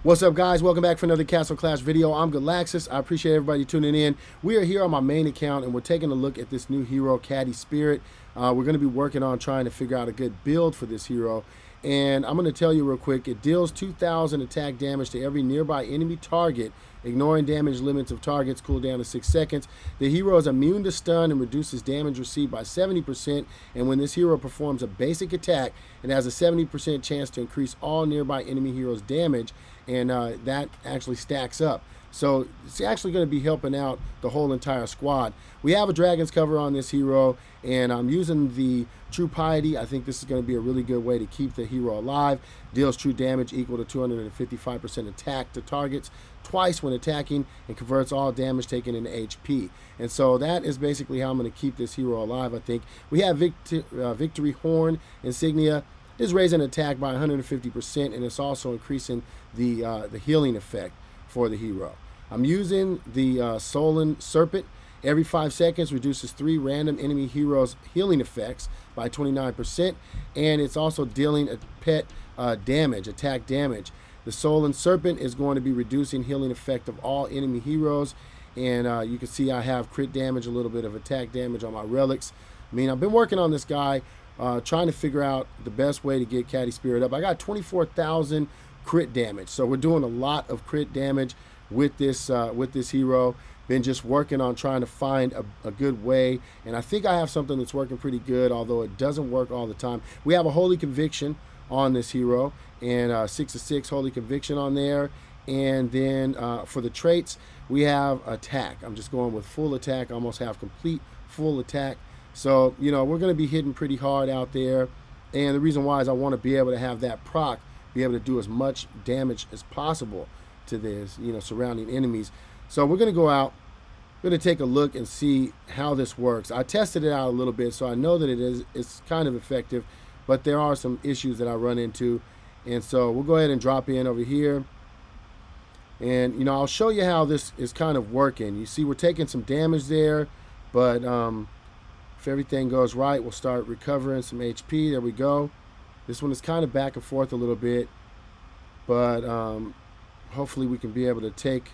What's up, guys? Welcome back for another Castle Clash video. I'm Galaxus. I appreciate everybody tuning in. We are here on my main account, and we're taking a look at this new hero, Catty Spirit. We're going to be working on trying to figure out a good build for this hero. And I'm going to tell you real quick, it deals 2,000 attack damage to every nearby enemy target, ignoring damage limits of targets, cooldown to 6 seconds. The hero is immune to stun and reduces damage received by 70%. And when this hero performs a basic attack, it has a 70% chance to increase all nearby enemy heroes' damage. And that actually stacks up. So it's actually going to be helping out the whole entire squad. We have a Dragon's cover on this hero, and I'm using the True Piety. I think this is going to be a really good way to keep the hero alive. Deals true damage equal to 255% attack to targets twice when attacking, and converts all damage taken into HP. And so that is basically how I'm going to keep this hero alive, I think. We have Victory Horn insignia. Is raising attack by 150%, and it's also increasing the healing effect for the hero. I'm using the Sullen Serpent. Every 5 seconds reduces 3 random enemy heroes' healing effects by 29%, and it's also dealing a pet damage, attack damage. The Sullen Serpent is going to be reducing healing effect of all enemy heroes, and you can see I have crit damage, a little bit of attack damage on my relics. I mean, I've been working on this guy, trying to figure out the best way to get Catty Spirit up. I got 24,000 crit damage, so we're doing a lot of crit damage with this hero. Been just working on trying to find a good way, and I think I have something that's working pretty good, although it doesn't work all the time. We have a Holy Conviction on this hero, and 6/6 Holy Conviction on there. And then for the traits, we have attack. I'm just going with full attack. I almost have complete full attack. So, you know, we're going to be hitting pretty hard out there. And the reason why is I want to be able to have that proc, be able to do as much damage as possible to this, you know, surrounding enemies. So we're going to go out. We're going to take a look and see how this works. I tested it out a little bit, so I know that it's kind of effective, but there are some issues that I run into. And so we'll go ahead and drop in over here. And, you know, I'll show you how this is kind of working. You see we're taking some damage there, but if everything goes right, we'll start recovering some HP. There we go. This one is kind of back and forth a little bit, but hopefully we can be able to take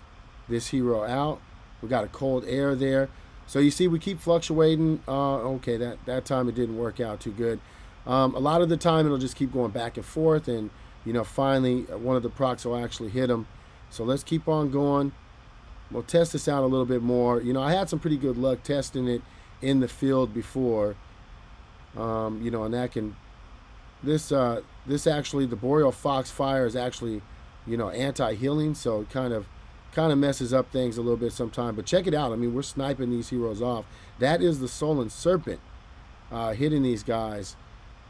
this hero out. We got a cold air there. So you see we keep fluctuating. Okay, that time it didn't work out too good. A lot of the time it'll just keep going back and forth, and, you know, finally one of the procs will actually hit him. So let's keep on going. We'll test this out a little bit more. You know, I had some pretty good luck testing it in the field before, you know, and that can, this actually, the Boreal Foxfire is actually, you know, anti-healing, so it kind of messes up things a little bit sometimes. But check it out. I mean, we're sniping these heroes off. That is the Sullen Serpent hitting these guys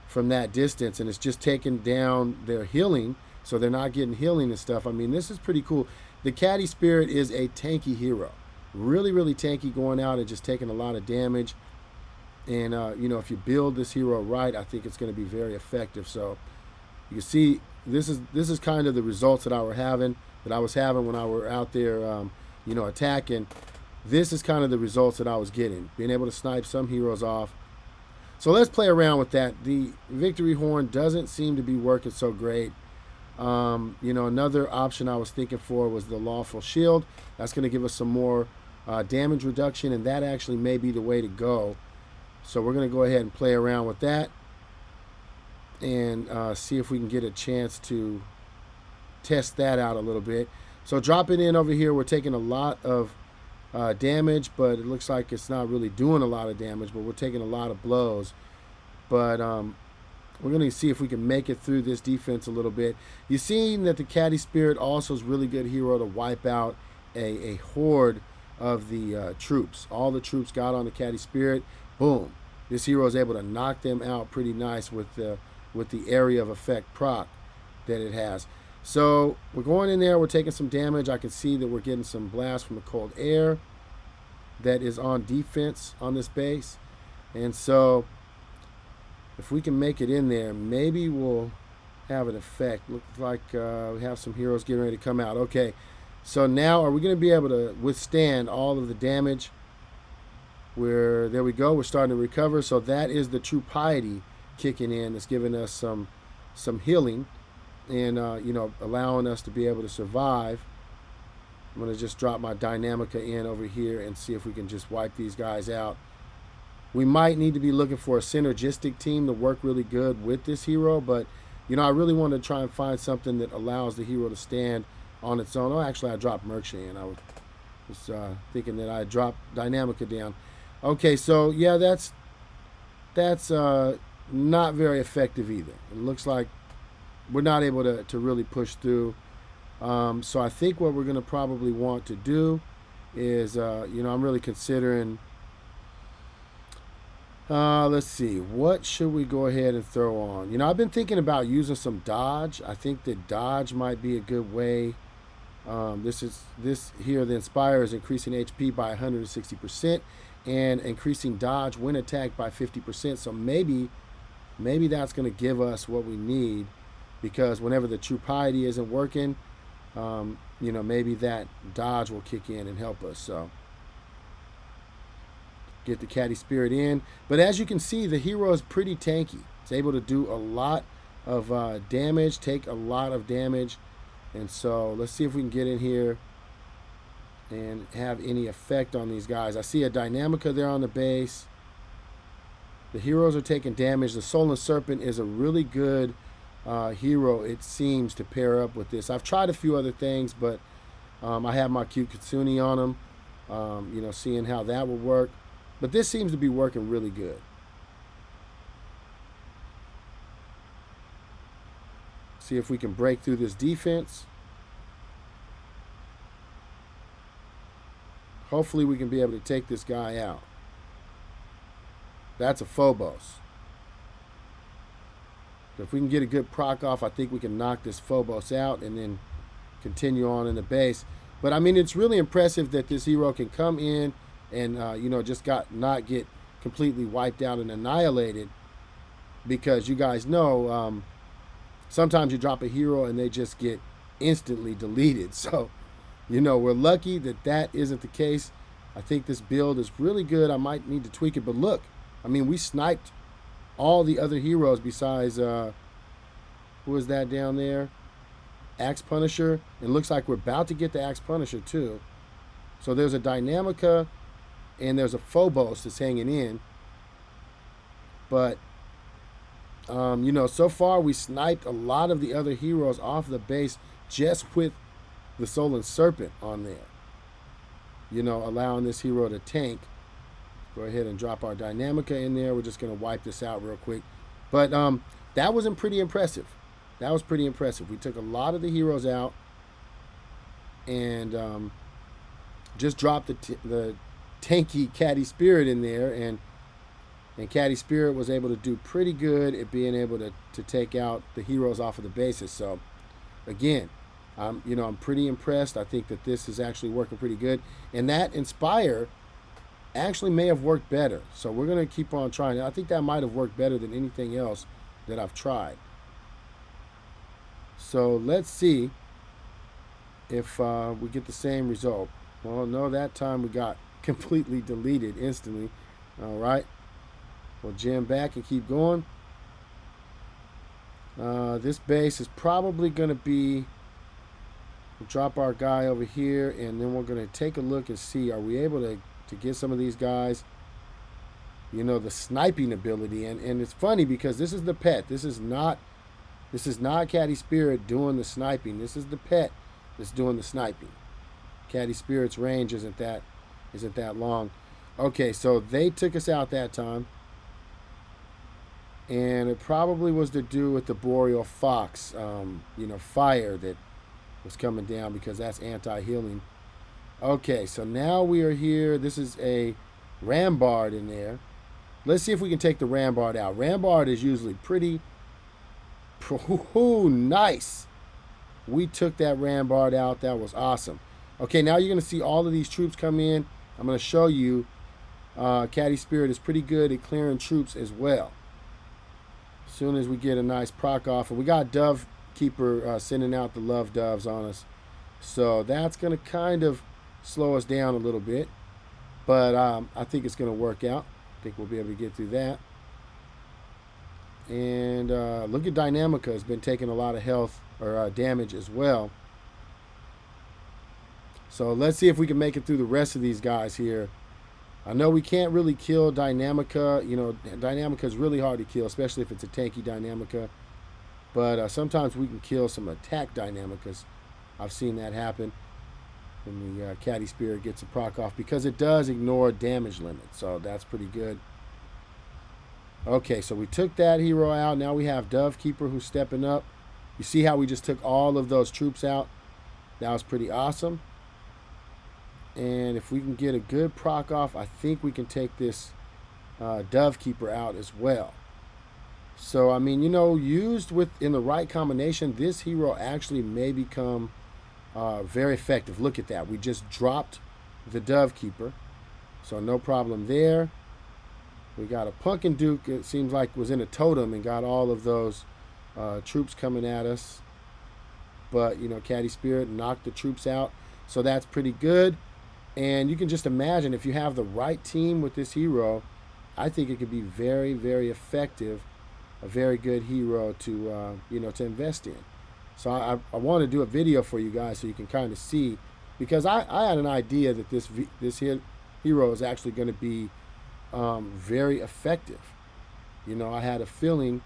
from that distance, and it's just taking down their healing, so they're not getting healing and stuff. I mean, this is pretty cool. The Catty Spirit is a tanky hero. Really, really tanky, going out and just taking a lot of damage. And, you know, if you build this hero right, I think it's going to be very effective. So you can see this is kind of the results that I was having when I were out there, you know, attacking. This is kind of the results that I was getting, being able to snipe some heroes off. So let's play around with that. The Victory Horn doesn't seem to be working so great. You know, another option I was thinking for was the Lawful Shield. That's going to give us some more damage reduction, and that actually may be the way to go. So we're going to go ahead and play around with that and see if we can get a chance to test that out a little bit. So dropping in over here, we're taking a lot of damage, but it looks like it's not really doing a lot of damage, but we're taking a lot of blows. But we're going to see if we can make it through this defense a little bit. You've seen that the Catty Spirit also is a really good hero to wipe out a horde of the troops. All the troops got on the Catty Spirit. Boom. This hero is able to knock them out pretty nice with the area of effect proc that it has. So we're going in there. We're taking some damage. I can see that we're getting some blast from the cold air that is on defense on this base. And so if we can make it in there, maybe we'll have an effect. Looks like we have some heroes getting ready to come out. Okay, so now are we going to be able to withstand all of the damage? There we go. We're starting to recover. So that is the True Piety kicking in. It's giving us some healing. and you know, allowing us to be able to survive. I'm going to just drop my Dynamica in over here and see if we can just wipe these guys out. We might need to be looking for a synergistic team to work really good with this hero, but you know, I really want to try and find something that allows the hero to stand on its own. Oh, actually, I dropped Merksha in. I was thinking that I dropped Dynamica down. Okay, so yeah, that's not very effective either. It looks like we're not able to really push through. So I think what we're going to probably want to do is, you know, I'm really considering, let's see, what should we go ahead and throw on? You know, I've been thinking about using some dodge. I think that dodge might be a good way. This here, the Inspire is increasing HP by 160% and increasing dodge when attacked by 50%. So maybe that's going to give us what we need, because whenever the True Piety isn't working, you know, maybe that dodge will kick in and help us. So get the Catty Spirit in. But as you can see, the hero is pretty tanky. It's able to do a lot of damage, take a lot of damage. And so let's see if we can get in here and have any effect on these guys. I see a Dynamica there on the base. The heroes are taking damage. The Sullen Serpent is a really good hero, it seems, to pair up with this. I've tried a few other things, but I have my cute Kitsune on them, you know, seeing how that will work. But this seems to be working really good. See if we can break through this defense. Hopefully we can be able to take this guy out. That's a Phobos. If we can get a good proc off, I think we can knock this Phobos out and then continue on in the base. But I mean, it's really impressive that this hero can come in and you know, just not get completely wiped out and annihilated, because you guys know sometimes you drop a hero and they just get instantly deleted. So, you know, we're lucky that that isn't the case. I think this build is really good. I might need to tweak it, but look, I mean, we sniped all the other heroes besides, who is that down there? Axe Punisher. It looks like we're about to get the Axe Punisher too. So there's a Dynamica and there's a Phobos that's hanging in. But, you know, so far we sniped a lot of the other heroes off the base just with the Sullen Serpent on there. You know, allowing this hero to tank. Go ahead and drop our Dynamica in there. We're just going to wipe this out real quick. But that wasn't pretty impressive. That was pretty impressive. We took a lot of the heroes out and just dropped the tanky Catty Spirit in there. And Catty Spirit was able to do pretty good at being able to take out the heroes off of the bases. So, again, you know, I'm pretty impressed. I think that this is actually working pretty good. And that Inspire actually may have worked better. So we're going to keep on trying. I think that might have worked better than anything else that I've tried. So let's see if we get the same result. Well, no, that time we got completely deleted instantly. All right. We'll jam back and keep going. This base is probably going to be... We'll drop our guy over here, and then we're going to take a look and see, are we able to get some of these guys, you know, the sniping ability. And it's funny because this is the pet. This is not Catty Spirit doing the sniping. This is the pet that's doing the sniping. Catty Spirit's range isn't that long. Okay, so they took us out that time. And it probably was to do with the Boreal Fox, you know, fire that was coming down, because that's anti-healing. Okay, so now we are here. This is a Rambard in there. Let's see if we can take the Rambard out. Rambard is usually pretty... Ooh, nice. We took that Rambard out. That was awesome. Okay, now you're going to see all of these troops come in. I'm going to show you Catty Spirit is pretty good at clearing troops as well. As soon as we get a nice proc off. And we got Dove Keeper sending out the love doves on us. So that's going to kind of slow us down a little bit. But I think it's going to work out. I think we'll be able to get through that. And look at Dynamica. Has been taking a lot of health or damage as well. So let's see if we can make it through the rest of these guys here. I know we can't really kill Dynamica. You know, Dynamica is really hard to kill, especially if it's a tanky Dynamica. But sometimes we can kill some attack Dynamicas. I've seen that happen when the Catty Spirit gets a proc off, because it does ignore damage limits. So that's pretty good. Okay, so we took that hero out. Now we have Dove Keeper who's stepping up. You see how we just took all of those troops out? That was pretty awesome. And if we can get a good proc off, I think we can take this Dove Keeper out as well. So, I mean, you know, used in the right combination, this hero actually may become very effective. Look at that. We just dropped the Dove Keeper. So no problem there. We got a Pumpkin Duke, it seems like was in a totem and got all of those troops coming at us. But, you know, Catty Spirit knocked the troops out. So that's pretty good. And you can just imagine, if you have the right team with this hero, I think it could be very, very effective. A very good hero to, you know, to invest in. So I want to do a video for you guys so you can kind of see. Because I had an idea that this hero is actually going to be very effective. You know, I had a feeling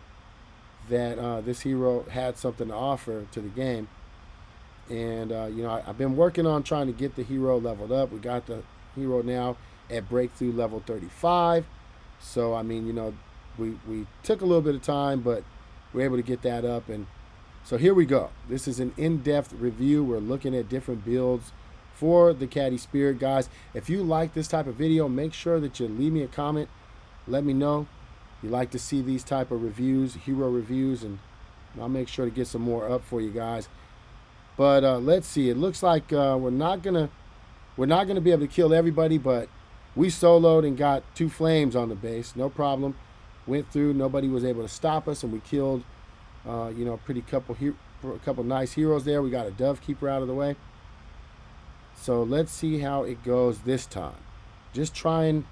that this hero had something to offer to the game. And, you know, I've been working on trying to get the hero leveled up. We got the hero now at breakthrough level 35. So, I mean, you know, we took a little bit of time, but we're able to get that up. And so here we go. This is an in-depth review. We're looking at different builds for the Catty Spirit, guys. If you like this type of video, make sure that you leave me a comment. Let me know you like to see these type of reviews, hero reviews, and I'll make sure to get some more up for you guys. But let's see. It looks like we're not gonna be able to kill everybody, but we soloed and got 2 flames on the base, no problem. Went through, nobody was able to stop us, and we killed, you know, a couple nice heroes there. We got a Dove Keeper out of the way. So let's see how it goes this time. Just trying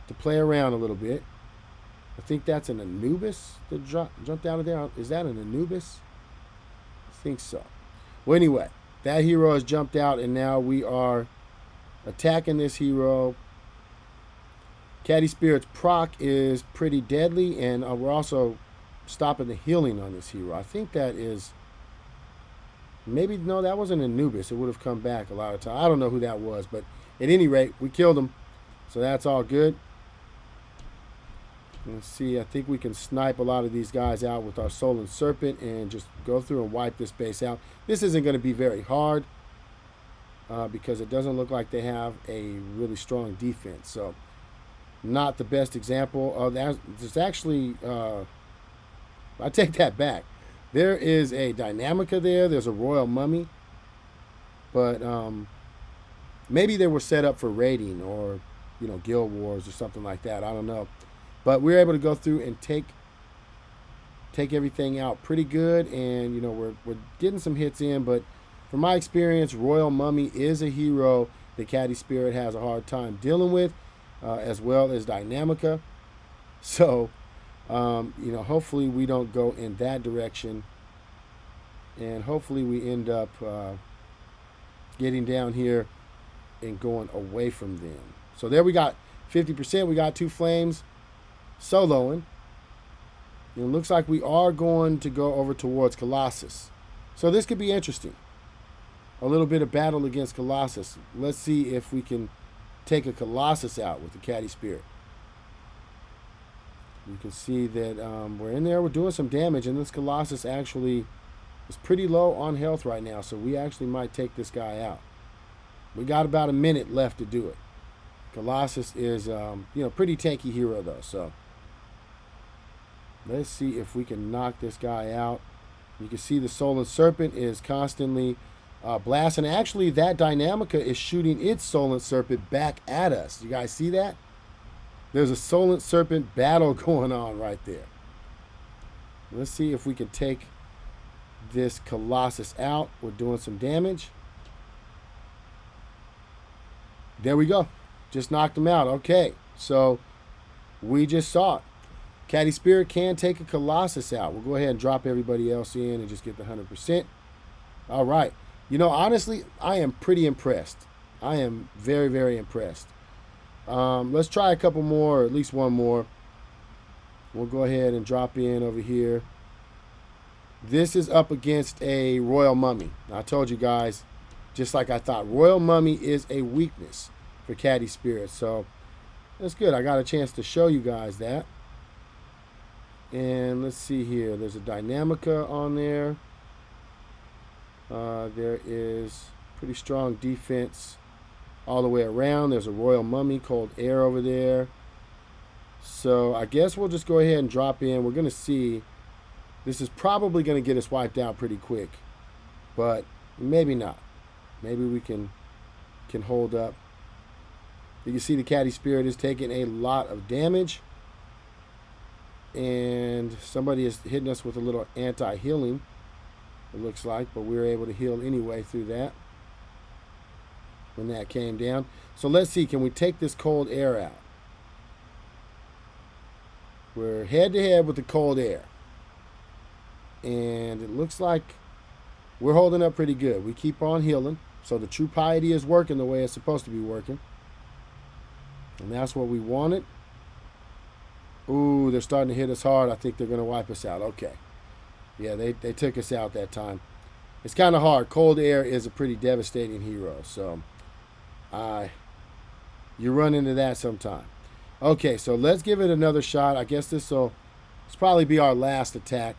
to play around a little bit. I think that's an Anubis that jumped out of there. Is that an Anubis? I think so. Well, anyway, that hero has jumped out, and now we are attacking this hero. Catty Spirit's proc is pretty deadly, and we're also stopping the healing on this hero. I think that is... Maybe, no, that wasn't Anubis. It would have come back a lot of time. I don't know who that was, but at any rate, we killed him. So that's all good. Let's see, I think we can snipe a lot of these guys out with our Soul Serpent and just go through and wipe this base out. This isn't going to be very hard because it doesn't look like they have a really strong defense. So, not the best example of that. There's actually, I take that back. There is a Dynamica there. There's a Royal Mummy. But maybe they were set up for raiding or, you know, guild wars or something like that. I don't know. But we were able to go through and take everything out pretty good. And, you know, we're getting some hits in. But from my experience, Royal Mummy is a hero that Catty Spirit has a hard time dealing with, as well as Dynamica. So, you know, hopefully we don't go in that direction. And hopefully we end up getting down here and going away from them. So there we got 50%. We got 2 flames. Soloing. And it looks like we are going to go over towards Colossus. So this could be interesting. A little bit of battle against Colossus. Let's see if we can take a Colossus out with the Catty Spirit. You can see that we're in there. We're doing some damage. And this Colossus actually is pretty low on health right now. So we actually might take this guy out. We got about a minute left to do it. Colossus is, you know, pretty tanky hero though. So let's see if we can knock this guy out. You can see the Soul Serpent is constantly blasting. Actually, that Dynamica is shooting its Soul Serpent back at us. You guys see that? There's a Soul Serpent battle going on right there. Let's see if we can take this Colossus out. We're doing some damage. There we go. Just knocked him out. Okay, so we just saw it. Catty Spirit can take a Colossus out. We'll go ahead and drop everybody else in and just get the 100%. All right. You know, honestly, I am pretty impressed. I am very, very impressed. Let's try a couple more, or at least one more. We'll go ahead and drop in over here. This is up against a Royal Mummy. I told you guys, just like I thought, Royal Mummy is a weakness for Catty Spirit. So that's good. I got a chance to show you guys that. And let's see here. There's a Dynamica on there. There is pretty strong defense all the way around. There's a Royal Mummy, Cold Air over there. So I guess we'll just go ahead and drop in. We're going to see. This is probably going to get us wiped out pretty quick. But maybe not. Maybe we can hold up. You can see the Catty Spirit is taking a lot of damage. And somebody is hitting us with a little anti-healing, it looks like. But we were able to heal anyway through that when that came down. So let's see. Can we take this Cold Air out? We're head-to-head with the Cold Air. And it looks like we're holding up pretty good. We keep on healing. So the True Piety is working the way it's supposed to be working. And that's what we wanted. Ooh, they're starting to hit us hard. I think they're going to wipe us out. Okay. Yeah, they took us out that time. It's kind of hard. Cold Air is a pretty devastating hero. So you run into that sometime. Okay, so let's give it another shot. I guess this will probably be our last attack.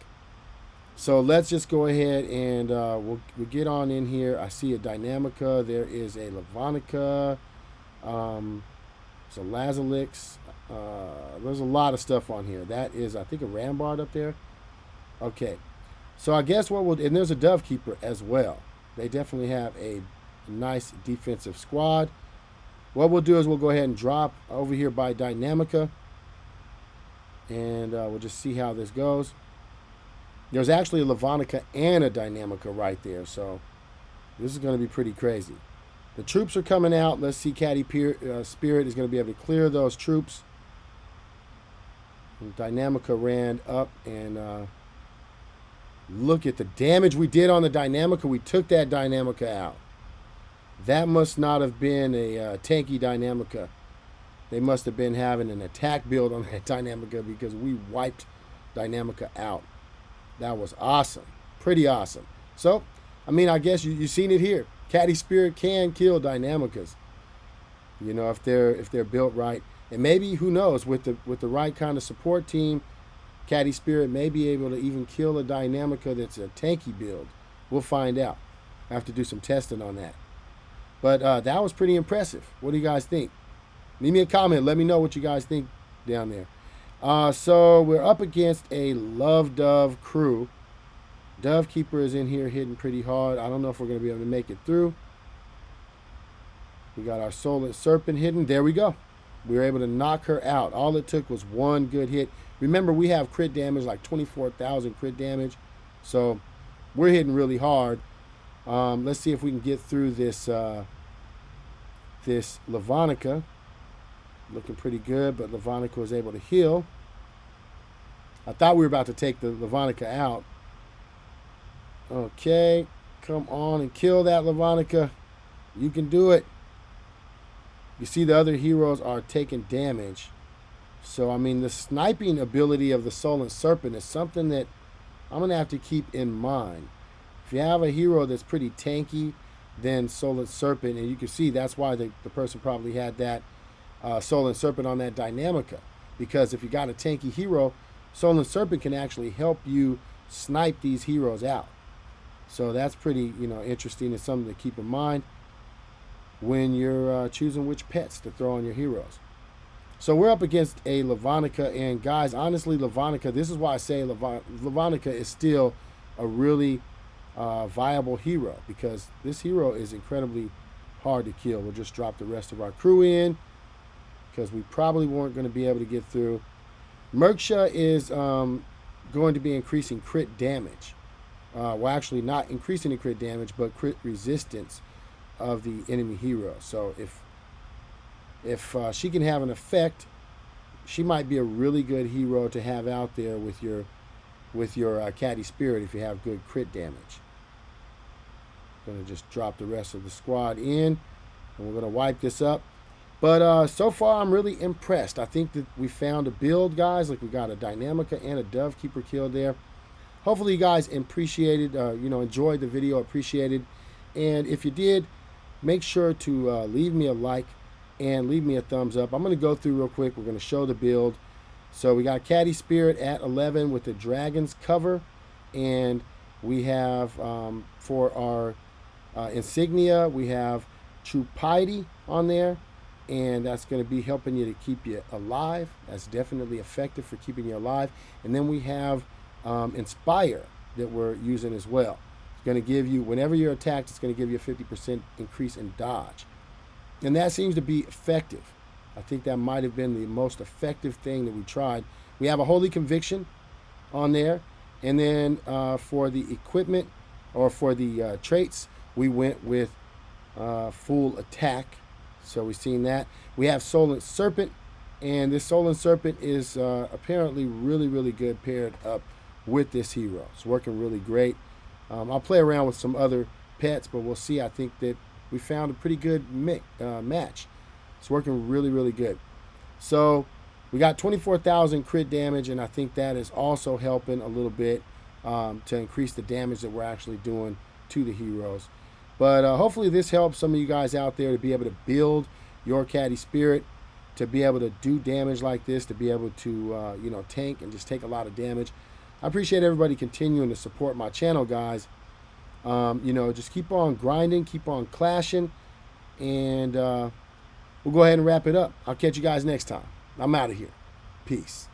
So let's just go ahead and we'll get on in here. I see a Dynamica. There is a Lavonica. There's a Lazalix. There's a lot of stuff on here. That is, I think, a Rambard up there. Okay. So I guess what we'll... And there's a Dove Keeper as well. They definitely have a nice defensive squad. What we'll do is we'll go ahead and drop over here by Dynamica. And we'll just see how this goes. There's actually a Lavonica and a Dynamica right there. So this is going to be pretty crazy. The troops are coming out. Let's see. Catty Spirit is going to be able to clear those troops. And Dynamica ran up and look at the damage we did on the Dynamica. We took that Dynamica out. That must not have been a tanky Dynamica. They must have been having an attack build on that Dynamica because we wiped Dynamica out. That was awesome. Pretty awesome. So, I mean, I guess you've seen it here. Catty Spirit can kill Dynamicas. You know, if they're built right. And maybe, who knows, with the right kind of support team, Catty Spirit may be able to even kill a Dynamica that's a tanky build. We'll find out. I have to do some testing on that. But that was pretty impressive. What do you guys think? Leave me a comment. Let me know what you guys think down there. So we're up against a Love Dove crew. Dove Keeper is in here hitting pretty hard. I don't know if we're going to be able to make it through. We got our Solent Serpent hidden. There we go. We were able to knock her out. All it took was one good hit. Remember, we have crit damage, like 24,000 crit damage. So we're hitting really hard. Let's see if we can get through this this Lavonica. Looking pretty good, but Lavonica was able to heal. I thought we were about to take the Lavonica out. Okay, come on and kill that Lavonica. You can do it. You see the other heroes are taking damage. So, I mean, the sniping ability of the Solent Serpent is something that I'm going to have to keep in mind. If you have a hero that's pretty tanky, then Solent Serpent, and you can see that's why the person probably had that Solent Serpent on that Dynamica. Because if you got a tanky hero, Solent Serpent can actually help you snipe these heroes out. So that's pretty, interesting. It's something to keep in mind when you're choosing which pets to throw on your heroes. So we're up against a Lavonica, and guys, honestly, Lavonica, this is why I say Lavonica is still a really viable hero, because this hero is incredibly hard to kill. We'll just drop the rest of our crew in because we probably weren't going to be able to get through. Merksha is going to be increasing crit damage. Well, actually not increasing the crit damage, but crit resistance of the enemy hero. So if she can have an effect, she might be a really good hero to have out there with your Catty Spirit if you have good crit damage. Going to just drop the rest of the squad in, and we're going to wipe this up. But so far, I'm really impressed. I think that we found a build, guys. Like, we got a Dynamica and a Dove Keeper kill there. Hopefully, you guys appreciated, enjoyed the video, appreciated. And if you did, make sure to leave me a like and leave me a thumbs up. I'm going to go through real quick. We're going to show the build. So we got Catty Spirit at 11 with the Dragon's cover. And we have, for our insignia, we have True Piety on there. And that's going to be helping you to keep you alive. That's definitely effective for keeping you alive. And then we have Inspire that we're using as well. It's going to give you, whenever you're attacked, it's going to give you a 50% increase in dodge. And that seems to be effective. I think that might have been the most effective thing that we tried. We have a Holy Conviction on there. And then for the equipment, or for the traits, we went with full attack. So we've seen that. We have Solent Serpent. And this Solent Serpent is apparently really, really good paired up with this hero. It's working really great. I'll play around with some other pets, but we'll see. I think that we found a pretty good match. It's working really, really good. So we got 24,000 crit damage, and I think that is also helping a little bit to increase the damage that we're actually doing to the heroes. But hopefully this helps some of you guys out there to be able to build your Catty Spirit, to be able to do damage like this, to be able to tank and just take a lot of damage. I appreciate everybody continuing to support my channel, guys. Just keep on grinding, keep on clashing, and we'll go ahead and wrap it up. I'll catch you guys next time. I'm out of here. Peace.